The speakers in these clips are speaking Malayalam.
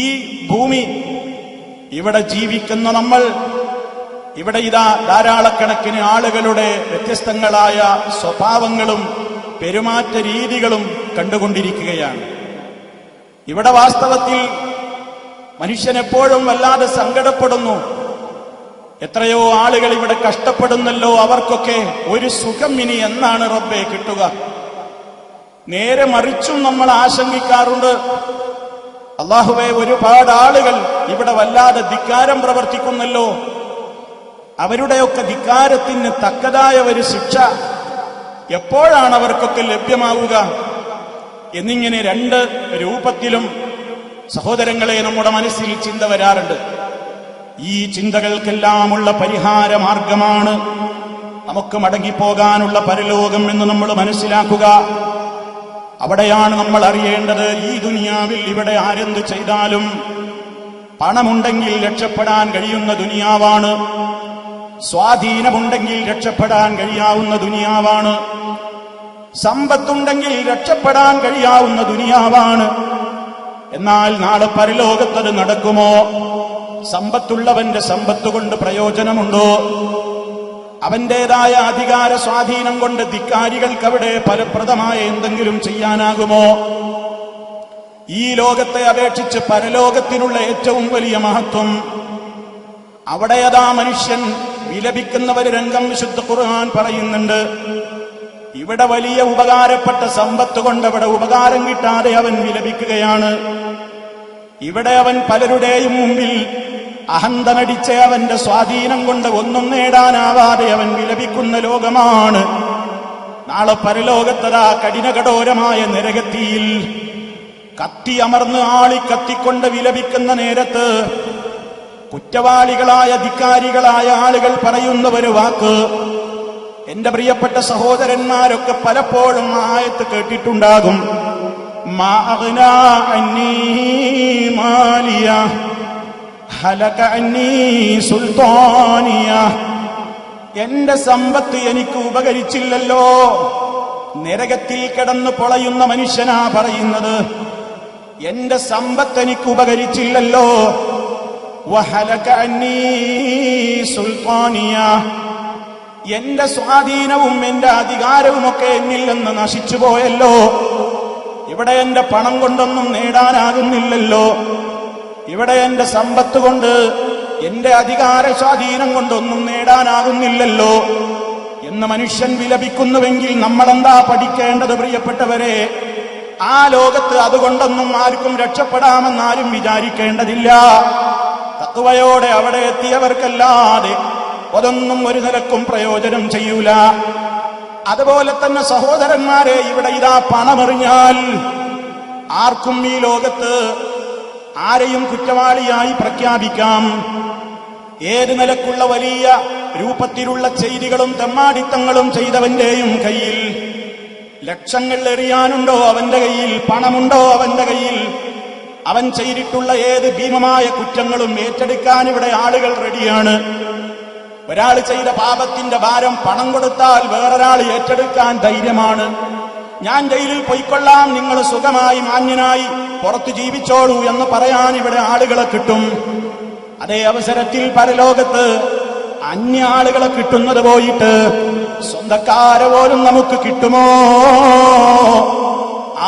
ഈ ഭൂമി, ഇവിടെ ജീവിക്കുന്ന നമ്മൾ, ഇവിടെ ഇതാ ധാരാളക്കണക്കിന് ആളുകളുടെ വ്യത്യസ്തങ്ങളായ സ്വഭാവങ്ങളും പെരുമാറ്റ രീതികളും കണ്ടുകൊണ്ടിരിക്കുകയാണ്. ഇവിടെ വാസ്തവത്തിൽ മനുഷ്യൻ എപ്പോഴും വല്ലാതെ സങ്കടപ്പെടുന്നു. എത്രയോ ആളുകൾ ഇവിടെ കഷ്ടപ്പെടുന്നല്ലോ, അവർക്കൊക്കെ ഒരു സുഖം ഇനി എന്നാണ് റബ്ബേ കിട്ടുക? നേരെ മറിച്ചും നമ്മൾ ആശങ്കിക്കാറുണ്ട്. അല്ലാഹുവേ, ഒരുപാട് ആളുകൾ ഇവിടെ വല്ലാതെ ധിക്കാരം പ്രവർത്തിക്കുന്നല്ലോ, അവരുടെയൊക്കെ ധിക്കാരത്തിന് തക്കതായ ഒരു ശിക്ഷ എപ്പോഴാണ് അവർക്കൊക്കെ ലഭ്യമാവുക എന്നിങ്ങനെ രണ്ട് രൂപത്തിലും സഹോദരങ്ങളെ നമ്മുടെ മനസ്സിൽ ചിന്ത വരാറുണ്ട്. ഈ ചിന്തകൾക്കെല്ലാമുള്ള പരിഹാര മാർഗമാണ് നമുക്ക് മടങ്ങിപ്പോകാനുള്ള പരലോകം എന്ന് നമ്മൾ മനസ്സിലാക്കുക. അവിടെയാണ് നമ്മൾ അറിയേണ്ടത്, ഈ ദുനിയാവിൽ ഇവിടെ ആരെന്ത് ചെയ്താലും പണമുണ്ടെങ്കിൽ രക്ഷപ്പെടാൻ കഴിയുന്ന ദുനിയാവാണ്, സ്വാധീനമുണ്ടെങ്കിൽ രക്ഷപ്പെടാൻ കഴിയാവുന്ന ദുനിയാവാണ്, സമ്പത്തുണ്ടെങ്കിൽ രക്ഷപ്പെടാൻ കഴിയാവുന്ന ദുനിയാവാണ്. എന്നാൽ നാളെ പരലോകത്തത് നടക്കുമോ? സമ്പത്തുള്ളവന്റെ സമ്പത്ത് കൊണ്ട് പ്രയോജനമുണ്ടോ? അവന്റേതായ അധികാര സ്വാധീനം കൊണ്ട് ധിക്കാരികൾക്ക് അവിടെ ഫലപ്രദമായ എന്തെങ്കിലും ചെയ്യാനാകുമോ? ഈ ലോകത്തെ അപേക്ഷിച്ച് പരലോകത്തിനുള്ള ഏറ്റവും വലിയ മഹത്വം അവിടെയതാ മനുഷ്യൻ വിലപിക്കുന്നവര് രംഗം വിശുദ്ധ ഖുർആൻ പറയുന്നുണ്ട്. ഇവിടെ വലിയ ഉപകാരപ്പെട്ട സമ്പത്ത് കൊണ്ട് അവിടെ ഉപകാരം കിട്ടാതെ അവൻ വിലപിക്കുകയാണ്. ഇവിടെ അവൻ പലരുടെയും മുമ്പിൽ അഹന്ത നടിച്ച് അവന്റെ സ്വാധീനം കൊണ്ട് ഒന്നും നേടാനാവാതെ അവൻ വിലപിക്കുന്ന ലോകമാണ്. നാളെ പരലോകത്തതാ കഠിനകഠോരമായ നരകത്തിയിൽ കത്തിയമർന്ന് ആളി കത്തിക്കൊണ്ട് വിലപിക്കുന്ന നേരത്ത് കുറ്റവാളികളായ ധിക്കാരികളായ ആളുകൾ പറയുന്ന ഒരു വാക്ക്, എന്റെ പ്രിയപ്പെട്ട സഹോദരന്മാരൊക്കെ പലപ്പോഴും ആയത്ത് കേട്ടിട്ടുണ്ടാകും. മാ അഗ്നാ അന്നീ മാലിയ ഹലക അന്നീ സുൽത്താനിയ. എന്റെ സമ്പത്ത് എനിക്ക് ഉപകരിച്ചില്ലല്ലോ. നരകത്തിൽ കിടന്നു പൊളയുന്ന മനുഷ്യനാ പറയുന്നത്, എന്റെ സമ്പത്ത് എനിക്ക് ഉപകരിച്ചില്ലല്ലോ. വഹലക അന്നീ സുൽത്താനിയ, എന്റെ സ്വാധീനവും എന്റെ അധികാരവുമൊക്കെ എന്നിൽ നിന്ന് നശിച്ചു പോയല്ലോ. ഇവിടെ എന്റെ പണം കൊണ്ടൊന്നും നേടാനാകുന്നില്ലല്ലോ, ഇവിടെ എന്റെ സമ്പത്ത് കൊണ്ട് എന്റെ അധികാര സ്വാധീനം കൊണ്ടൊന്നും നേടാനാകുന്നില്ലല്ലോ എന്ന് മനുഷ്യൻ വിലപിക്കുന്നുവെങ്കിൽ നമ്മളെന്താ പഠിക്കേണ്ടത് പ്രിയപ്പെട്ടവരെ? ആ ലോകത്ത് അതുകൊണ്ടൊന്നും ആർക്കും രക്ഷപ്പെടാമെന്നാരും വിചാരിക്കേണ്ടതില്ല. തഖ്വയോടെ അവിടെ എത്തിയവർക്കല്ലാതെ അതൊന്നും ഒരു നിലക്കും പ്രയോജനം ചെയ്യൂല. അതുപോലെ തന്നെ സഹോദരന്മാരെ, ഇവിടെ ഇതാ പണമെറിഞ്ഞാൽ ആർക്കും ഈ ലോകത്ത് ആരെയും കുറ്റവാളിയായി പ്രഖ്യാപിക്കാം. ഏത് നിലക്കുള്ള വലിയ രൂപത്തിലുള്ള ചെയ്തികളും തെമ്മാടിത്തങ്ങളും ചെയ്തവന്റെയും കയ്യിൽ ലക്ഷങ്ങൾ എറിയാനുണ്ടോ അവന്റെ കയ്യിൽ, പണമുണ്ടോ അവന്റെ കയ്യിൽ, അവൻ ചെയ്തിട്ടുള്ള ഏത് ഭീമമായ കുറ്റങ്ങളും ഏറ്റെടുക്കാൻ ഇവിടെ ആളുകൾ റെഡിയാണ്. ഒരാൾ ചെയ്ത പാപത്തിന്റെ ഭാരം പണം കൊടുത്താൽ വേറൊരാൾ ഏറ്റെടുക്കാൻ ധൈര്യമാണ്. ഞാൻ ജയിലിൽ പോയിക്കൊള്ളാം, നിങ്ങൾ സുഖമായി മാന്യനായി പുറത്തു ജീവിച്ചോളൂ എന്ന് പറയാൻ ഇവിടെ ആളുകളെ കിട്ടും. അതേ അവസരത്തിൽ പരലോകത്ത് അന്യ ആളുകളെ കിട്ടുന്നത് പോയിട്ട് സ്വന്തക്കാരെ പോലും നമുക്ക് കിട്ടുമോ?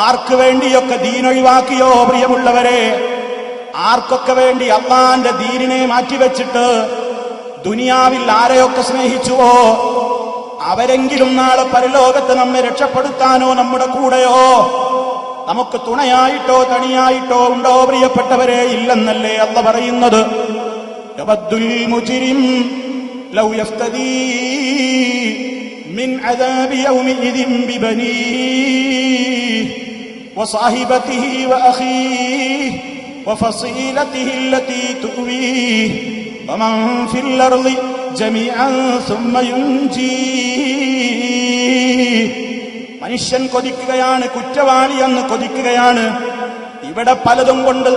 ആർക്ക് വേണ്ടിയൊക്കെ ദീനൊഴിവാക്കിയോ പ്രിയമുള്ളവരെ? ആർക്കൊക്കെ വേണ്ടി അള്ളാന്റെ ദീനിനെ മാറ്റിവെച്ചിട്ട് ദുനിയാവിൽ ആരെയൊക്കെ സ്നേഹിച്ചുവോ അവരെങ്കിലും നാളെ പരലോകത്ത് നമ്മെ രക്ഷപ്പെടുത്താനോ നമ്മുടെ കൂടെയോ നമുക്ക് തുണയായിട്ടോ തണിയായിട്ടോ ഉണ്ടോ പ്രിയപ്പെട്ടവരെ? ഇല്ലെന്നല്ലേ അല്ലാഹ് പറയുന്നത്. യവദ്ദുൽ മുജ്രിം ലൗ യഫ്തദീ മിൻ അദാബി യൗമിഇദിൻ ബിബനീഹി വസാഹിബതിഹി വഅഖീഹി വഫസീലതിഹി അല്ലതി തുവീഹി വമൻ ഫിൽ അർളി ജമീഅൻ സുമ്മ യുൻജീ. മനുഷ്യൻ കൊതിക്കുകയാണ്, കുറ്റവാളി എന്ന് കൊതിക്കുകയാണ്. ഇവിടെ പലതും കൊണ്ട്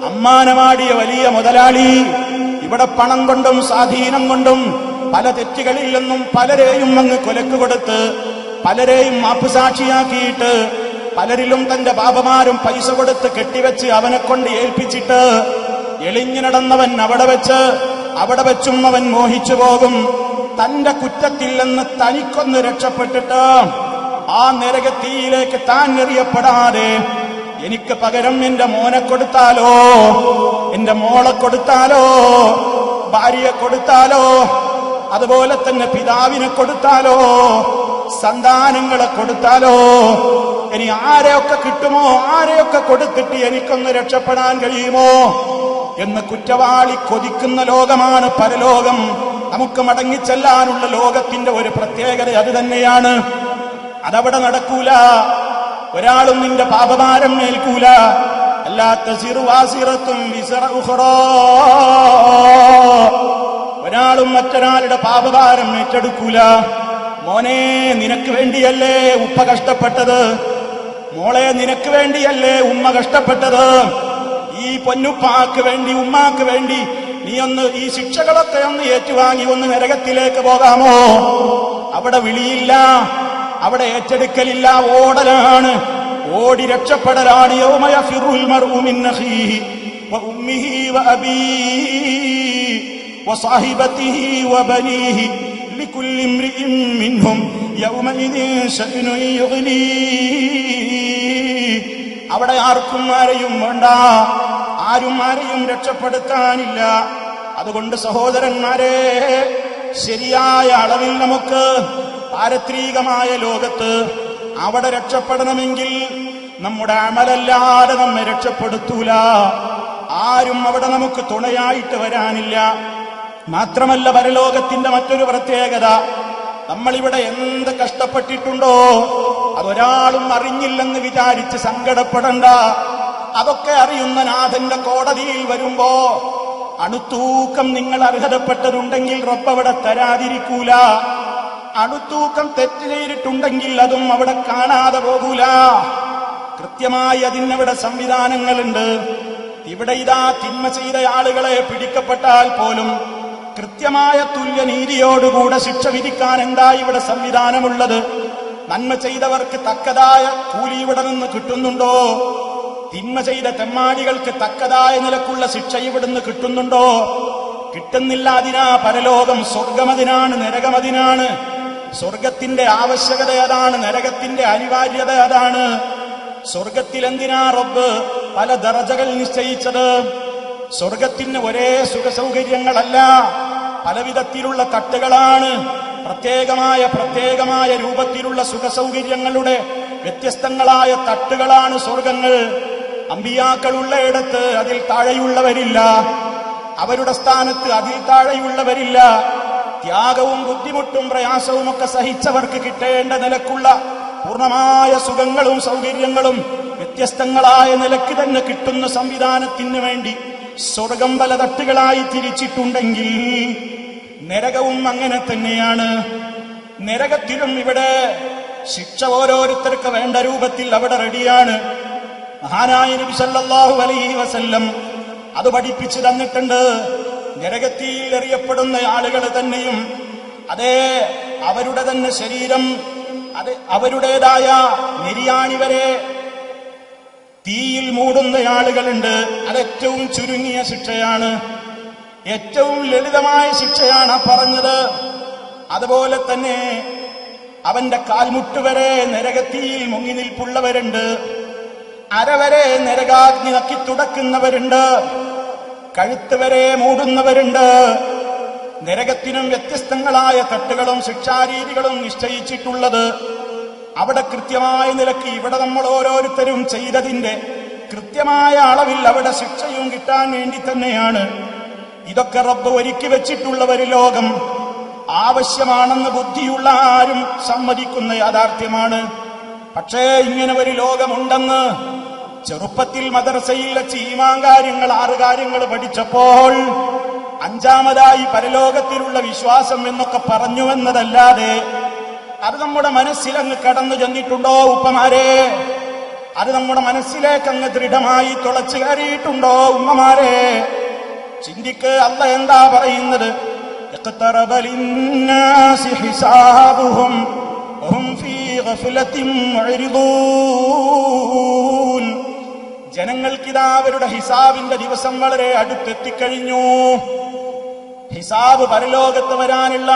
അമ്മാനമാടിയ വലിയ മുതലാളി, ഇവിടെ പണം കൊണ്ടും സ്വാധീനം കൊണ്ടും പല തെറ്റുകളിൽ നിന്നും പലരെയും അങ്ങ് കൊലക്ക് കൊടുത്ത് പലരെയും മാപ്പുസാക്ഷിയാക്കിയിട്ട് പലരിലും തന്റെ ബാബമാരും പൈസ കൊടുത്ത് കെട്ടിവെച്ച് അവനെ കൊണ്ട് ഏൽപ്പിച്ചിട്ട് എളിഞ്ഞു നടന്നവൻ അവിടെ വെച്ചും അവൻ മോഹിച്ചു പോകും. തന്റെ കുറ്റത്തിൽ നിന്ന് തനിക്കൊന്ന് രക്ഷപ്പെട്ടിട്ട് ആ നരകത്തീയിലേക്ക് താൻ എറിയപ്പെടാതെ എനിക്ക് പകരം എന്റെ മോനെ കൊടുത്താലോ, എന്റെ മോളെ കൊടുത്താലോ, ഭാര്യയെ കൊടുത്താലോ, അതുപോലെ തന്നെ പിതാവിനെ കൊടുത്താലോ, സന്താനങ്ങളെ കൊടുത്താലോ, ഇനി ആരെയൊക്കെ കിട്ടുമോ, ആരെയൊക്കെ കൊടുത്തിട്ട് എനിക്കൊന്ന് രക്ഷപ്പെടാൻ കഴിയുമോ എന്ന് കുറ്റവാളി കൊതിക്കുന്ന ലോകമാണ് പരലോകം. നമുക്ക് മടങ്ങിച്ചെല്ലാനുള്ള ലോകത്തിന്റെ ഒരു പ്രത്യേകത അത് തന്നെയാണ്. അതവിടെ നടക്കൂല. ഒരാളും നിന്റെ പാപഭാരം ഏൽക്കൂല. അല്ലാത്ത സിറുവാസിറത്തും വിസറ ഉഖറാ, ഒരാളും മറ്റൊരാളുടെ പാപഭാരം ഏറ്റെടുക്കൂല. മോനെ, നിനക്ക് വേണ്ടിയല്ലേ ഉപ്പ കഷ്ടപ്പെട്ടത്, മോളെ നിനക്ക് വേണ്ടിയല്ലേ ഉമ്മ കഷ്ടപ്പെട്ടത്, ഈ പൊന്നുപ്പാക്ക് വേണ്ടി ഉമ്മാക്ക് വേണ്ടി നീ ഒന്ന് ഈ ശിക്ഷകളൊക്കെ ഒന്ന് ഏറ്റുവാങ്ങി ഒന്ന് നരകത്തിലേക്ക് പോകാമോ? അവിടെ വിളിയില്ല, അവിടെ ഏറ്റെടുക്കലില്ല, ഓടലാണ്, ഓടി രക്ഷപ്പെടലാണ്. യൗമ യഫിറുൽ മർഉ മിൻ അഖീഹി വഉമ്മിഹി വഅബീഹി വസാഹിബതിഹി വബനീഹി ലികുല്ലി ഇംറിഇൻ മിൻഹും യൗമഇദിൻ ശഅ്നുൻ യുഗ്നീഹി. അവിടെ ആർക്കും ആരെയും വേണ്ട, ആരും ആരെയും രക്ഷപ്പെടുത്താനില്ല. അതുകൊണ്ട് സഹോദരന്മാരെ, ശരിയായ അളവിൽ നമുക്ക് പാരത്രികമായ ലോകത്ത് അവിടെ രക്ഷപ്പെടണമെങ്കിൽ നമ്മുടെ അമലല്ലാതെ നമ്മെ രക്ഷപ്പെടുത്തൂല. ആരും അവിടെ നമുക്ക് തുണയായിട്ട് വരാനില്ല. മാത്രമല്ല, പരലോകത്തിന്റെ മറ്റൊരു പ്രത്യേകത, നമ്മളിവിടെ എന്ത് കഷ്ടപ്പെട്ടിട്ടുണ്ടോ അതൊരാളും അറിഞ്ഞില്ലെന്ന് വിചാരിച്ച് സങ്കടപ്പെടണ്ട. അതൊക്കെ അറിയുന്ന നാഥന്റെ കോടതിയിൽ വരുമ്പോ അണുത്തൂക്കം നിങ്ങൾ അർഹതപ്പെട്ടതുണ്ടെങ്കിൽ റബ്ബ് അവിടെ തരാതിരിക്കൂല. അണുത്തൂക്കം തെറ്റ് ചെയ്തിട്ടുണ്ടെങ്കിൽ അതും അവിടെ കാണാതെ പോകൂല. കൃത്യമായി അതിനവിടെ സംവിധാനങ്ങളുണ്ട്. ഇവിടെ ഇതാ തിന്മ ചെയ്ത ആളുകളെ പിടിക്കപ്പെട്ടാൽ പോലും കൃത്യമായ തുല്യനീതിയോടുകൂടെ ശിക്ഷ വിധിക്കാൻ എന്താ ഇവിടെ സംവിധാനമുള്ളത്? നന്മ ചെയ്തവർക്ക് തക്കതായ കൂലി ഇവിടെ നിന്ന് കിട്ടുന്നുണ്ടോ? തിന്മ ചെയ്ത തെമ്മാടികൾക്ക് തക്കതായ നിലക്കുള്ള ശിക്ഷ ഇവിടുന്ന് കിട്ടുന്നുണ്ടോ? കിട്ടുന്നില്ല. അതിനാ പരലോകം. സ്വർഗമതിനാണ്, നരകമതിനാണ്. സ്വർഗത്തിന്റെ ആവശ്യകത അതാണ്, നരകത്തിന്റെ അനിവാര്യത അതാണ്. സ്വർഗത്തിൽ എന്തിനാ റബ്ബ് പല ദറജകൾ നിശ്ചയിച്ചത്? സ്വർഗത്തിന് ഒരേ സുഖസൗകര്യങ്ങളല്ല, പലവിധത്തിലുള്ള തട്ടുകളാണ്. പ്രത്യേകമായ രൂപത്തിലുള്ള സുഖസൗകര്യങ്ങളുടെ വ്യത്യസ്തങ്ങളായ തട്ടുകളാണ് സ്വർഗങ്ങൾ. അമ്പിയാക്കളുള്ളയിടത്ത് അതിൽ താഴെയുള്ളവരില്ല, അവരുടെ സ്ഥാനത്ത് അതിൽ താഴെയുള്ളവരില്ല. ത്യാഗവും ബുദ്ധിമുട്ടും പ്രയാസവും ഒക്കെ സഹിച്ചവർക്ക് കിട്ടേണ്ട നിലക്കുള്ള പൂർണ്ണമായ സുഖങ്ങളും സൗകര്യങ്ങളും വ്യത്യസ്തങ്ങളായ നിലയ്ക്ക് തന്നെ കിട്ടുന്ന സംവിധാനത്തിന് വേണ്ടി സ്വർഗം പല തട്ടുകളായി തിരിച്ചിട്ടുണ്ടെങ്കിൽ നരകവും അങ്ങനെ തന്നെയാണ്. നരകത്തിലും ഇവിടെ ശിക്ഷ ഓരോരുത്തർക്ക് വേണ്ട രൂപത്തിൽ അവിടെ റെഡിയാണ്. മഹാനായ നബി സല്ലല്ലാഹു അലൈഹി വസല്ലം അത് പഠിപ്പിച്ചു തന്നിട്ടുണ്ട്. നരകത്തിൽ എറിയപ്പെടുന്ന ആളുകൾ തന്നെയും അതേ അവരുടെ തന്നെ ശരീരം അത് അവരുടേതായ നിര്യാണി വരെ തീയിൽ മൂടുന്ന ആളുകളുണ്ട്. അതേറ്റവും ചുരുങ്ങിയ ശിക്ഷയാണ്, ഏറ്റവും ലളിതമായ ശിക്ഷയാണ് പറഞ്ഞത്. അതുപോലെ തന്നെ അവന്റെ കാൽമുട്ട് വരെ നരകത്തിയിൽ മുങ്ങി നിൽപ്പുള്ളവരുണ്ട്, അരവരെ നരകാഗ്നി നക്കി തുടക്കുന്നവരുണ്ട്, കഴുത്ത് വരെ മൂടുന്നവരുണ്ട്. നരകത്തിനും വ്യത്യസ്തങ്ങളായ തട്ടുകളും ശിക്ഷാരീതികളും നിശ്ചയിച്ചിട്ടുള്ളത് അവിടെ കൃത്യമായ നിലക്ക് ഇവിടെ നമ്മൾ ഓരോരുത്തരും ചെയ്തതിന്റെ കൃത്യമായ അളവിൽ അവിടെ ശിക്ഷയും കിട്ടാൻ വേണ്ടി തന്നെയാണ്. ഇതൊക്കെ റബ്ബ് ഒരുക്കി വെച്ചിട്ടുള്ള ഒരു ലോകം ആവശ്യമാണെന്ന് ബുദ്ധിയുള്ള ആരും സമ്മതിക്കുന്ന യാഥാർത്ഥ്യമാണ്. പക്ഷേ ഇങ്ങനെ ഒരു ലോകമുണ്ടെന്ന് ചെറുപ്പത്തിൽ മദ്രസയിൽ വെച്ച് ഈമാൻ കാര്യങ്ങൾ 6 കാര്യങ്ങൾ പഠിച്ചപ്പോൾ അഞ്ചാമതായി പരലോകത്തിലുള്ള വിശ്വാസം എന്നൊക്കെ പറഞ്ഞുവെന്നതല്ലാതെ അത് നമ്മുടെ മനസ്സിലങ്ങ് കടന്നു ചെന്നിട്ടുണ്ടോ ഉപ്പമാരെ? അത് നമ്മുടെ മനസ്സിലേക്ക് അങ്ങ് ദൃഢമായി തുളച്ചു കയറിയിട്ടുണ്ടോ ഉമ്മമാരെ? ചിന്തിക്ക്. അല്ലാഹ് എന്താ പറയുന്നത്? വഹും ഫീ ഗഫ്ലത്തിൻ മുഅ്രിദൂൻ. ജനങ്ങൾക്കിതാ അവരുടെ ഹിസാബിന്റെ ദിവസം വളരെ അടുത്തെത്തിക്കഴിഞ്ഞു. ഹിസാബ് പരലോകത്ത് വരാനുള്ള,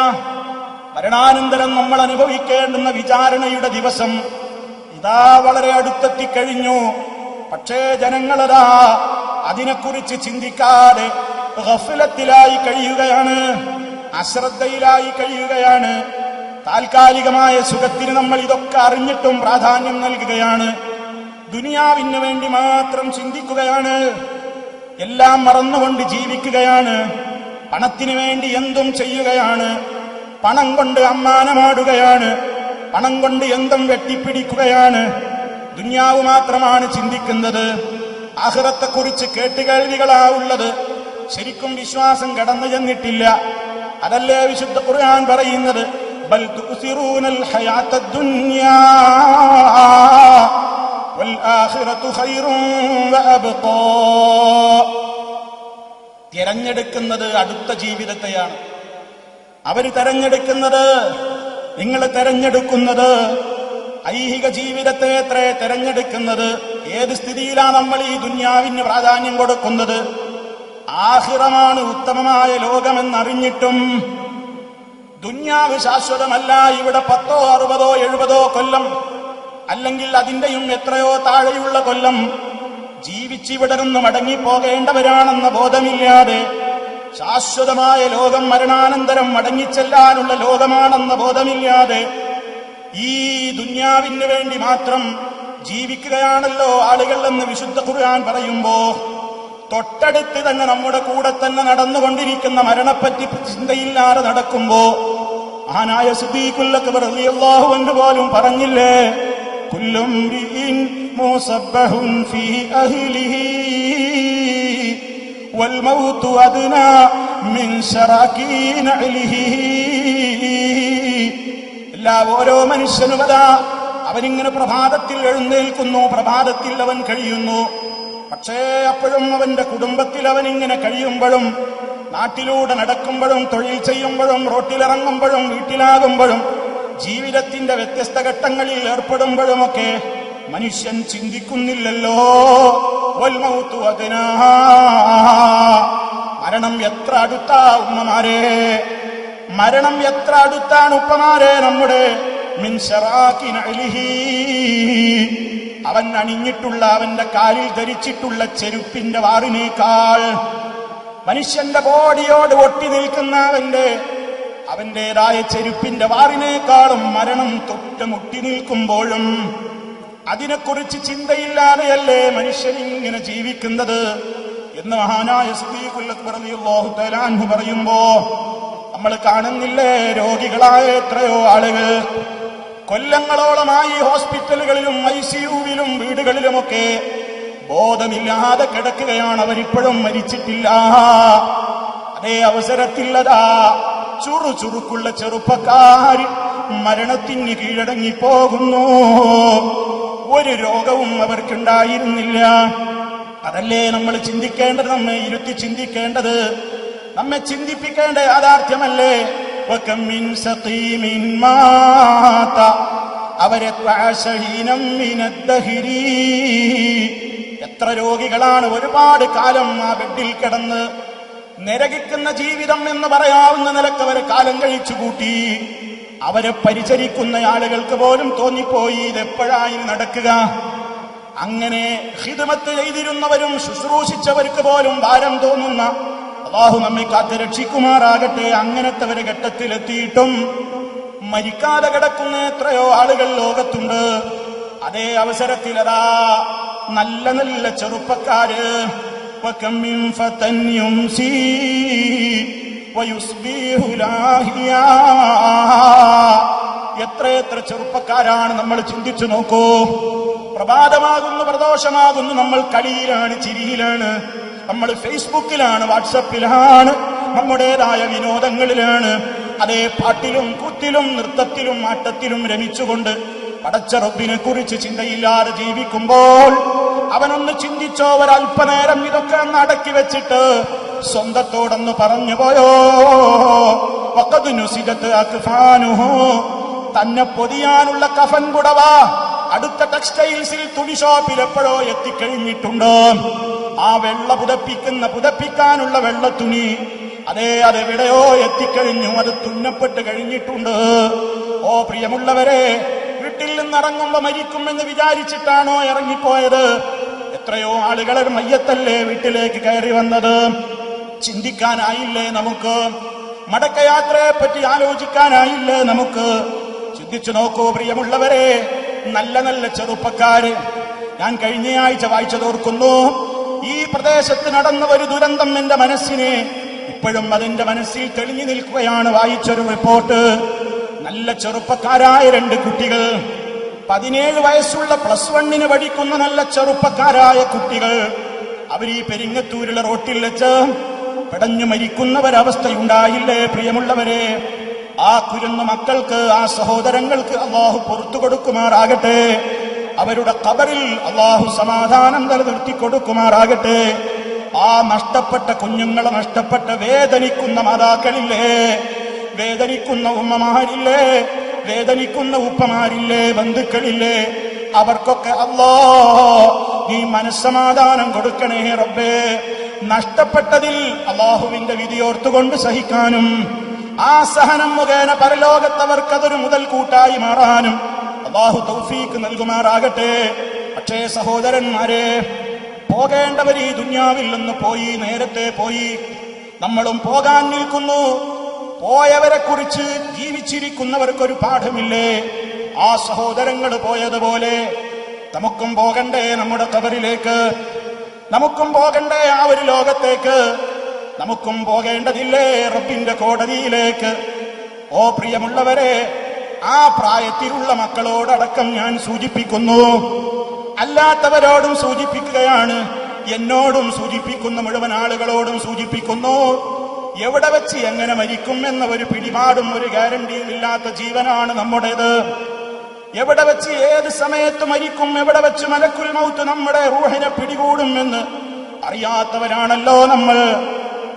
മരണാനന്തരം നമ്മൾ അനുഭവിക്കേണ്ടുന്ന വിചാരണയുടെ ദിവസം ഇതാ വളരെ അടുത്തെത്തിക്കഴിഞ്ഞു. പക്ഷേ ജനങ്ങളതാ അതിനെക്കുറിച്ച് ചിന്തിക്കാതെ ഗഫ്ലത്തിലായി കഴിയുകയാണ്, അശ്രദ്ധയിലായി കഴിയുകയാണ്. താൽക്കാലികമായ സുഖത്തിന് നമ്മൾ ഇതൊക്കെ അറിഞ്ഞിട്ടും പ്രാധാന്യം നൽകുകയാണ്. ദുനിയാവിന് വേണ്ടി മാത്രം ചിന്തിക്കുകയാണ്. എല്ലാം മറന്നുകൊണ്ട് ജീവിക്കുകയാണ്. പണത്തിന് വേണ്ടി എന്തും ചെയ്യുകയാണ്. പണം കൊണ്ട് അമ്മാനമാടുകയാണ്. പണം കൊണ്ട് എന്തും വെട്ടിപ്പിടിക്കുകയാണ്. ദുനിയാവ് മാത്രമാണ് ചിന്തിക്കുന്നത്. ആഖിറത്തെക്കുറിച്ച് കേട്ടുകേൾവികളാ ഉള്ളത്. ശരിക്കും വിശ്വാസം കടന്നു ചെന്നിട്ടില്ല. അതല്ലേ വിശുദ്ധ ഖുർആൻ പറയുന്നത്, ബൽ തുസിറൂനൽ ഹയാത്തദ് ദുനിയാ വൽ ആഖിറതു ഖൈറുൻ വഅബ്ഖാ. തിരഞ്ഞെടുക്കുന്നത് അടുത്ത ജീവിതത്തെയാണ്. അവര് തെരഞ്ഞെടുക്കുന്നത്, നിങ്ങൾ തെരഞ്ഞെടുക്കുന്നത് ഐഹിക ജീവിതത്തെ എത്രേ തെരഞ്ഞെടുക്കുന്നത്? ഏത് സ്ഥിതിയിലാണ് നമ്മൾ ഈ ദുന്യാവിന് പ്രാധാന്യം കൊടുക്കുന്നത്? ആഖിറമാണ് ഉത്തമമായ ലോകമെന്നറിഞ്ഞിട്ടും ദുന്യാവ് ശാശ്വതമല്ല. ഇവിടെ 10, 60, 70 കൊല്ലം, അല്ലെങ്കിൽ അതിന്റെയും എത്രയോ താഴെയുള്ള കൊല്ലം ജീവിച്ചിവിടെ നിന്ന് മടങ്ങിപ്പോകേണ്ടവരാണെന്ന ബോധമില്ലാതെ, ശാശ്വതമായ ലോകം മരണാനന്തരം മടങ്ങിച്ചെല്ലാനുള്ള ലോകമാണെന്ന ബോധമില്ലാതെ ഈ ദുന്യാവിന് വേണ്ടി മാത്രം ജീവിക്കുകയാണല്ലോ ആളുകൾ എന്ന് വിശുദ്ധ ഖുർആൻ പറയുമ്പോ, തൊട്ടടുത്ത് തന്നെ നമ്മുടെ കൂടെ തന്നെ നടന്നുകൊണ്ടിരിക്കുന്ന മരണപ്പറ്റി ചിന്തയില്ലാതെ നടക്കുമ്പോ, മഹാനായ സിദ്ദീഖുൽ അക്ബർ റളിയല്ലാഹു അൻഹു പോലും പറഞ്ഞില്ലേ, കുല്ലും ബിഇൻ മുസബ്ബഹുൻ ഫീ അഹ്ലിഹി വൽ മൗതു അദ്നാ മിൻ ശറാകീന അഹ്ലിഹി. ഓരോ മനുഷ്യനുമതാ അവനിങ്ങനെ പ്രഭാതത്തിൽ എഴുന്നേൽക്കുന്നു, പ്രഭാതത്തിൽ അവൻ കഴിയുന്നു. പക്ഷേ അപ്പോഴും അവന്റെ കുടുംബത്തിൽ അവനിങ്ങനെ കഴിയുമ്പോഴും, നാട്ടിലൂടെ നടക്കുമ്പോഴും, തൊഴിൽ ചെയ്യുമ്പോഴും, റോട്ടിലിറങ്ങുമ്പോഴും, വീട്ടിലാകുമ്പോഴും, ജീവിതത്തിന്റെ വ്യത്യസ്ത ഘട്ടങ്ങളിൽ ഏർപ്പെടുമ്പോഴുമൊക്കെ മനുഷ്യൻ ചിന്തിക്കുന്നില്ലല്ലോ, വൽ മൗതു അദ്നാ. മരണം എത്ര അടുത്താ ഉമ്മമാരെ, മരണം എത്ര അടുത്താണ് ഉപ്പമാരെ നമ്മുടെ. മിൻ ശറാകിൻ അലിഹി, അവൻ അണിഞ്ഞിട്ടുള്ള, അവന്റെ കാലിൽ ധരിച്ചിട്ടുള്ള ചെരുപ്പിന്റെ വാറിനേക്കാൾ, മനുഷ്യന്റെ ബോഡിയോട് ഒട്ടി നിൽക്കുന്ന അവന്റേതായ ചെരുപ്പിന്റെ വാറിനേക്കാളും മരണം തൊട്ട് മുട്ടി നിൽക്കുമ്പോഴും അതിനെക്കുറിച്ച് ചിന്തയില്ലാതെയല്ലേ മനുഷ്യൻ ഇങ്ങനെ ജീവിക്കുന്നത് എന്ന് മഹാനായ സിദ്ദീഖുൽ അക്ബർ റളിയല്ലാഹു തആല അൻഹു പറയുമ്പോ നമ്മൾ കാണുന്നില്ലേ, രോഗികളായ എത്രയോ ആളുകൾ കൊല്ലങ്ങളോളമായി ഹോസ്പിറ്റലുകളിലും ICUവിലും വീടുകളിലുമൊക്കെ ബോധമില്ലാതെ കിടക്കുകയാണ്. അവരിപ്പോഴും മരിച്ചിട്ടില്ല. അതേ അവസരത്തില്ലതാ ചുറുചുറുക്കുള്ള ചെറുപ്പക്കാർ മരണത്തിന് കീഴടങ്ങിപ്പോകുന്നു. ഒരു രോഗവും അവർക്കുണ്ടായിരുന്നില്ല. അതല്ലേ നമ്മൾ ചിന്തിക്കേണ്ടത്, നമ്മെ ഇരുത്തി ചിന്തിക്കേണ്ടത്, നമ്മെ ചിന്തിപ്പിക്കേണ്ട യാഥാർത്ഥ്യമല്ലേ. വകമിൻ സഖീമിൻ മാത അവരത്വഅശഹീനം മിനദ്ദഹരി. എത്ര രോഗികളാണ് ഒരുപാട് കാലം ആ ബെഡിൽ കിടന്ന് നരകിക്കുന്ന ജീവിതം എന്ന് പറയാവുന്ന നിലക്ക് അവരെ കാലം കഴിച്ചു കൂട്ടി. അവരെ പരിചരിക്കുന്ന ആളുകൾക്ക് പോലും തോന്നിപ്പോയി ഇതെപ്പോഴായി നടക്കുക. അങ്ങനെ ഖിദ്മത്ത് ചെയ്തിരുന്നവരും ശുശ്രൂഷിച്ചവർക്ക് പോലും ഭാരം തോന്നുന്ന, അല്ലാഹു നമ്മെ കാത്ത് രക്ഷിക്കുമാറാകട്ടെ, അങ്ങനത്തെ ഒരു ഘട്ടത്തിലെത്തിയിട്ടും മരിക്കാതെ കിടക്കുന്ന എത്രയോ ആളുകൾ ലോകത്തുണ്ട്. അതേ അവസരത്തിലതാ നല്ല നല്ല ചെറുപ്പക്കാര് വകം മിൻ ഫതൻ യുംസി വയുസ്ബിഹു ലാഹിയാ. എത്ര ചെറുപ്പക്കാരാണ്, നമ്മൾ ചിന്തിച്ചു നോക്കൂ. പ്രഭാതമാകുന്നു, പ്രദോഷമാകുന്നു, നമ്മൾ കളിയിലാണ്, ചിരിയിലാണ്, നമ്മൾ ഫേസ്ബുക്കിലാണ്, വാട്സപ്പിലാണ്, നമ്മുടേതായ വിനോദങ്ങളിലാണ്. അതേ പാട്ടിലും കൂത്തിലും നൃത്തത്തിലും ആട്ടത്തിലും രമിച്ചുകൊണ്ട് പടച്ച റബ്ബിനെ കുറിച്ച് ചിന്തയില്ലാതെ ജീവിക്കുമ്പോൾ അവനൊന്ന് ചിന്തിച്ചോ, ഒരല്പനേരം ഇതൊക്കെ ഒന്ന് അടക്കി വെച്ചിട്ട് സ്വന്തത്തോടൊന്ന് പറഞ്ഞു പോയോ, വഖദ് നുസിജത് അക്ഫാനുഹു തന്നെ പൊതിയാനുള്ള കഫൻ പുടവ അടുത്ത ടെക്സ്റ്റൈൽസിൽ തുണി ഷോപ്പിൽ എപ്പോഴോ എത്തിക്കഴിഞ്ഞിട്ടുണ്ട്. ആ വെള്ള പുതപ്പിക്കാനുള്ള വെള്ളത്തുണി അതെവിടെയോ എത്തിക്കഴിഞ്ഞു. അത് തുന്നപ്പെട്ട് കഴിഞ്ഞിട്ടുണ്ട്. ഓ പ്രിയമുള്ളവരെ, വീട്ടിൽ നിന്നിറങ്ങുമ്പോ മരിക്കുമെന്ന് വിചാരിച്ചിട്ടാണോ ഇറങ്ങിപ്പോയത്? എത്രയോ ആളുകളെ മയ്യത്തല്ലേ വീട്ടിലേക്ക് കയറി വന്നത്. ചിന്തിക്കാനായില്ലേ നമുക്ക്? മടക്കയാത്രയെ പറ്റി ആലോചിക്കാനായില്ലേ നമുക്ക്? ചിന്തിച്ചു നോക്കൂ പ്രിയമുള്ളവരെ. നല്ല നല്ല ചെറുപ്പക്കാര്, ഞാൻ കഴിഞ്ഞയാഴ്ച വായിച്ചതോർക്കുന്നു. ഈ പ്രദേശത്ത് നടന്ന ഒരു ദുരന്തം എന്റെ മനസ്സിനെ ഇപ്പോഴും അതിന്റെ മനസ്സിൽ തെളിഞ്ഞു നിൽക്കുകയാണ്. വായിച്ചൊരു റിപ്പോർട്ട്. നല്ല ചെറുപ്പക്കാരായ 2 കുട്ടികൾ, 17 വയസ്സുള്ള +1 പഠിക്കുന്ന നല്ല ചെറുപ്പക്കാരായ കുട്ടികൾ, അവർ ഈ പെരിങ്ങത്തൂരിലെ റോട്ടിൽ വെച്ച് പിടഞ്ഞു മരിക്കുന്നവരവസ്ഥയുണ്ടായില്ലേ പ്രിയമുള്ളവരെ? ആ കുരുന്നു മക്കൾക്ക്, ആ സഹോദരങ്ങൾക്ക് അള്ളാഹു പുറത്തു കൊടുക്കുമാറാകട്ടെ. അവരുടെ ഖബറിൽ അള്ളാഹു സമാധാനം നിലനിർത്തി കൊടുക്കുമാറാകട്ടെ. ആ നഷ്ടപ്പെട്ട കുഞ്ഞുങ്ങളെ നഷ്ടപ്പെട്ട വേദനിക്കുന്ന മാതാക്കളില്ലേ, വേദനിക്കുന്ന ഉമ്മമാരില്ലേ, വേദനിക്കുന്ന ഉപ്പമാരില്ലേ, ബന്ധുക്കളില്ലേ, അവർക്കൊക്കെ നീ മനസ്സമാധാനം കൊടുക്കണേ റബ്ബേ. നഷ്ടപ്പെട്ടതിൽ അള്ളാഹുവിന്റെ വിധിയോർത്തുകൊണ്ട് സഹിക്കാനും ആ സഹനം മുഖേന പരലോകത്തവർക്കതൊരു മുതൽ കൂട്ടായി മാറാനും അള്ളാഹു തൗഫീക്ക് നൽകുമാറാകട്ടെ. പക്ഷേ സഹോദരന്മാരെ, പോകേണ്ടവർ ഈ ദുനിയാവിൽ നിന്ന് പോയി, നേരത്തെ പോയി. നമ്മളും പോകാൻ നിൽക്കുന്നു. പോയവരെ കുറിച്ച് ജീവിച്ചിരിക്കുന്നവർക്കൊരു പാഠമില്ലേ? ആ സഹോദരങ്ങൾ പോയതുപോലെ നമുക്കും പോകണ്ടേ നമ്മുടെ ഖബറിലേക്ക്? നമുക്കും പോകണ്ടേ ആ ഒരു ലോകത്തേക്ക്? നമുക്കും പോകേണ്ടതില്ലേ റബ്ബിന്റെ കോടതിയിലേക്ക്? ഓ പ്രിയമുള്ളവരെ, ആ പ്രായത്തിലുള്ള മക്കളോടടക്കം ഞാൻ സൂചിപ്പിക്കുന്നു, അല്ലാത്തവരോടും സൂചിപ്പിക്കുകയാണ്, എന്നോടും സൂചിപ്പിക്കുന്ന മുഴുവൻ ആളുകളോടും സൂചിപ്പിക്കുന്നു. എവിടെ വെച്ച് എങ്ങനെ മരിക്കും എന്ന ഒരു പിടിപാടും ഒരു ഗ്യാരണ്ടിയും ഇല്ലാത്ത ജീവനാണ് നമ്മുടേത്. എവിടെ വെച്ച് ഏത് സമയത്ത് മരിക്കും, എവിടെ വെച്ച് മലക്കുൽ മൗത്ത് നമ്മുടെ റൂഹിനെ പിടികൂടും എന്ന് അറിയാത്തവരാണല്ലോ നമ്മൾ.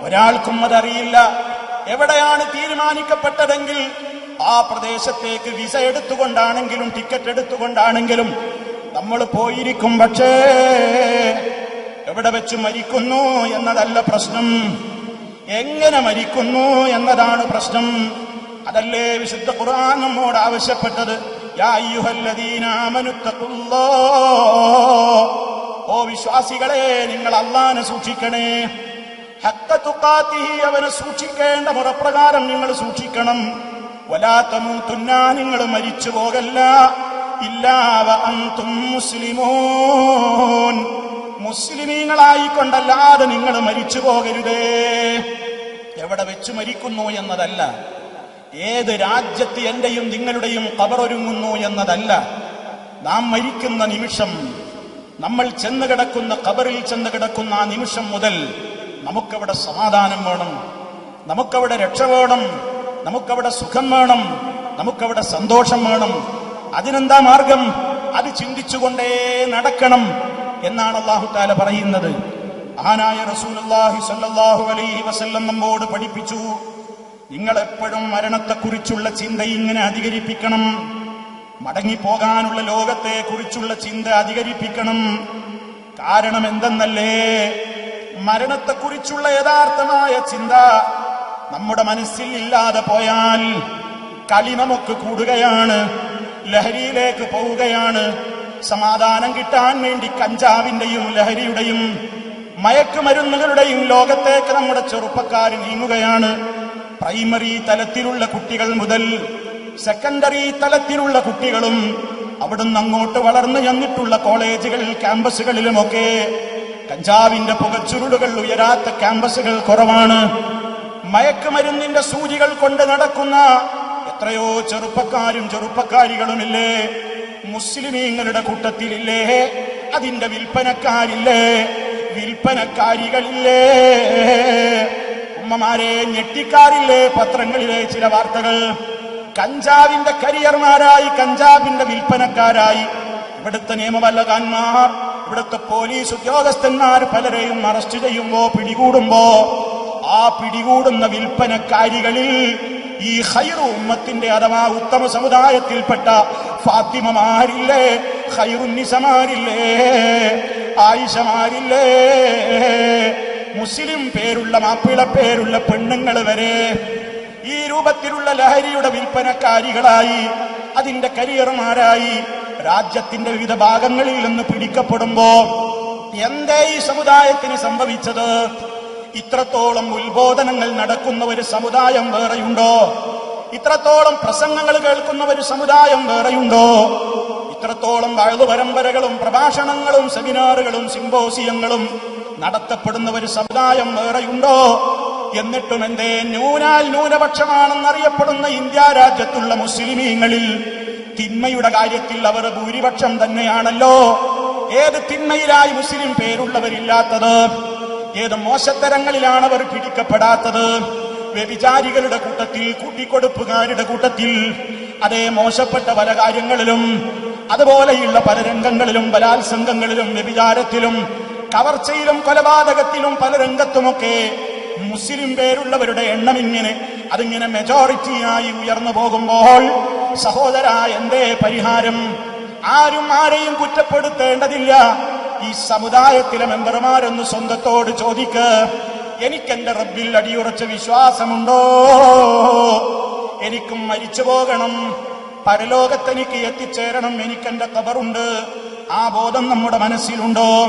ഒരാൾക്കും അതറിയില്ല. എവിടെയാണ് തീരുമാനിക്കപ്പെട്ടതെങ്കിൽ ആ പ്രദേശത്തേക്ക് വിസ എടുത്തുകൊണ്ടാണെങ്കിലും ടിക്കറ്റ് എടുത്തുകൊണ്ടാണെങ്കിലും നമ്മൾ പോയിരിക്കും. പക്ഷേ എവിടെ വെച്ച് മരിക്കുന്നു എന്നതല്ല പ്രശ്നം, എങ്ങനെ മരിക്കുന്നു എന്നതാണ് പ്രശ്നം. അതല്ലേ വിശുദ്ധ ഖുർആൻ നമ്മോട് ആവശ്യപ്പെട്ടത്? യാ അയ്യുഹല്ലദീന ആമനുത്തഖുല്ലാഹ്, ഓ വിശ്വാസികളെ, നിങ്ങൾ അല്ലാഹനെ സൂക്ഷിക്കണേ. ഹഖ്ക തുഖാതിഹി, അവനെ സൂക്ഷിക്കേണ്ട മുറപ്രകാരം നിങ്ങൾ സൂക്ഷിക്കണം. വലാ തമൂതുന്ന, നിങ്ങൾ മരിച്ചു പോകല്ല, ഇല്ലാ വഅൻതും മുസ്ലിമൂൻ, മുസ്ലിമീങ്ങളായിക്കൊണ്ടല്ലാതെ നിങ്ങൾ മരിച്ചു പോകരുതേ. എവിടെ വെച്ച് മരിക്കുന്നു എന്നതല്ല, ഏത് രാജ്യത്ത് എന്റെയും നിങ്ങളുടെയും ഖബറൊരുങ്ങുന്നു എന്നതല്ല. നാം മരിക്കുന്ന നിമിഷം, നമ്മൾ ചെന്ന് കിടക്കുന്ന ഖബറിൽ ചെന്ന് കിടക്കുന്ന ആ നിമിഷം മുതൽ നമുക്കവിടെ സമാധാനം വേണം, നമുക്കവിടെ രക്ഷ വേണം, നമുക്കവിടെ സുഖം വേണം, നമുക്കവിടെ സന്തോഷം വേണം. അതിനെന്താ മാർഗം? അത് ചിന്തിച്ചുകൊണ്ടേ നടക്കണം എന്നാണ് അല്ലാഹു തആല പറയുന്നത്. മഹാനായ റസൂലുള്ളാഹി സ്വല്ലല്ലാഹു അലൈഹി വസല്ലം നമ്മോട് പഠിപ്പിച്ചു, നിങ്ങൾ എപ്പോഴും മരണത്തെക്കുറിച്ചുള്ള ചിന്ത ഇങ്ങനെ അധികരിപ്പിക്കണം. മടങ്ങിപ്പോകാനുള്ള ലോകത്തെ കുറിച്ചുള്ള ചിന്ത അധികരിപ്പിക്കണം. കാരണം എന്തെന്നല്ലേ? മരണത്തെക്കുറിച്ചുള്ള യഥാർത്ഥമായ ചിന്ത നമ്മുടെ മനസ്സിൽ ഇല്ലാതെ പോയാൽ കളി നമുക്ക് കൂടുകയാണ്, ലഹരിയിലേക്ക് പോവുകയാണ്. സമാധാനം കിട്ടാൻ വേണ്ടി കഞ്ചാവിന്റെയും ലഹരിയുടെയും മയക്കുമരുന്നുകളുടെയും ലോകത്തേക്ക് നമ്മുടെ ചെറുപ്പക്കാർ നീങ്ങുകയാണ്. പ്രൈമറി തലത്തിലുള്ള കുട്ടികൾ മുതൽ സെക്കൻഡറി തലത്തിലുള്ള കുട്ടികളും അവിടുന്ന് അങ്ങോട്ട് വളർന്നു ചെന്നിട്ടുള്ള കോളേജുകളിൽ, ക്യാമ്പസുകളിലുമൊക്കെ കഞ്ചാവിന്റെ പുകച്ചുരുളുകൾ ഉയരാത്ത ക്യാമ്പസുകൾ കുറവാണ്. മയക്കുമരുന്നിന്റെ സൂചികൾ കൊണ്ട് നടക്കുന്ന എത്രയോ ചെറുപ്പക്കാരും ചെറുപ്പക്കാരികളുമില്ലേ? മുസ്ലിമീങ്ങളുടെ കൂട്ടത്തിലില്ലേ? അതിന്റെ വിൽപ്പനക്കാരില്ലേ? വിൽപ്പനക്കാരികളില്ലേ? ഉമ്മമാരെ, ഞെട്ടിക്കാറില്ലേ പത്രങ്ങളിലെ ചില വാർത്തകൾ? കഞ്ചാവിന്റെ കരിയർമാരായി, കഞ്ചാവിന്റെ വിൽപ്പനക്കാരായി ഇവിടുത്തെ നിയമപാലകന്മാർ, ഇവിടുത്തെ പോലീസ് ഉദ്യോഗസ്ഥന്മാർ പലരെയും അറസ്റ്റ് ചെയ്യുമ്പോ, പിടികൂടുമ്പോ, ആ പിടികൂടുന്ന വിൽപ്പനക്കാരികളിൽ ഈ ഖൈറു ഉമ്മത്തിന്റെ അഥവാ ഉത്തമ സമുദായത്തിൽപ്പെട്ട ഫാത്തിമമാരില്ലേ, ഖൈറുന്നിസമാരില്ലേ, ആയിഷമാരില്ലേ, മുസ്ലിം പേരുള്ള മാപ്പിള പേരുള്ള പെണ്ണുങ്ങൾ വരെ ഈ രൂപത്തിലുള്ള ലഹരിയുടെ വിൽപ്പനക്കാരികളായി അതിന്റെ കരിയർമാരായി രാജ്യത്തിന്റെ വിവിധ ഭാഗങ്ങളിൽ നിന്ന് പിടിക്കപ്പെടുമ്പോ എന്തേ ഈ സമുദായത്തിന് സംഭവിച്ചത്? ഇത്രത്തോളം ഉത്ബോധനങ്ങൾ നടക്കുന്ന ഒരു സമുദായം വേറെയുണ്ടോ? ഇത്രത്തോളം പ്രസംഗങ്ങൾ കേൾക്കുന്ന ഒരു സമുദായം വേറെയുണ്ടോ? ഇത്രത്തോളം വഅ്ള് പരമ്പരകളും പ്രഭാഷണങ്ങളും സെമിനാറുകളും സിംപോസിയങ്ങളും നടത്തപ്പെടുന്ന ഒരു സമുദായം വേറെയുണ്ടോ? എന്നിട്ടും എന്തേ ന്യൂനപക്ഷമാണെന്നറിയപ്പെടുന്ന ഇന്ത്യ രാജ്യത്തുള്ള മുസ്ലിമീങ്ങളിൽ തിന്മയുടെ കാര്യത്തിൽ അവർ ഭൂരിപക്ഷം തന്നെയാണല്ലോ. ഏത് തിന്മയിലായി മുസ്ലിം പേരുള്ളവരില്ലാത്തത്? ഏത് മോശത്തരങ്ങളിലാണ് അവർ പിടിക്കപ്പെടാത്തത്? വ്യഭിചാരികളുടെ കൂട്ടത്തിൽ, കൂട്ടിക്കൊടുപ്പുകാരുടെ കൂട്ടത്തിൽ, അതേ മോശപ്പെട്ട പല കാര്യങ്ങളിലും, അതുപോലെയുള്ള പല രംഗങ്ങളിലും, ബലാത്സംഗങ്ങളിലും, വ്യഭിചാരത്തിലും, കവർച്ചയിലും, കൊലപാതകത്തിലും പല രംഗത്തുമൊക്കെ മുസ്ലിം പേരുള്ളവരുടെ എണ്ണം അതിങ്ങനെ മെജോറിറ്റിയായി ഉയർന്നു പോകുമ്പോൾ സഹോദര, എന്തേ പരിഹാരം? ആരും ആരെയും കുറ്റപ്പെടുത്തേണ്ടതില്ല. ഈ സമുദായത്തിലെ മെമ്പർമാരൊന്ന് സ്വന്തത്തോട് ചോദിക്ക്, എനിക്കെന്റെ റബ്ബിൽ അടിയുറച്ച വിശ്വാസമുണ്ടോ? എനിക്കും മരിച്ചു പോകണം, പരലോകത്തെനിക്ക് എത്തിച്ചേരണം, എനിക്കെന്റെ ഖബറുണ്ട്, ആ ബോധം നമ്മുടെ മനസ്സിലുണ്ടോ?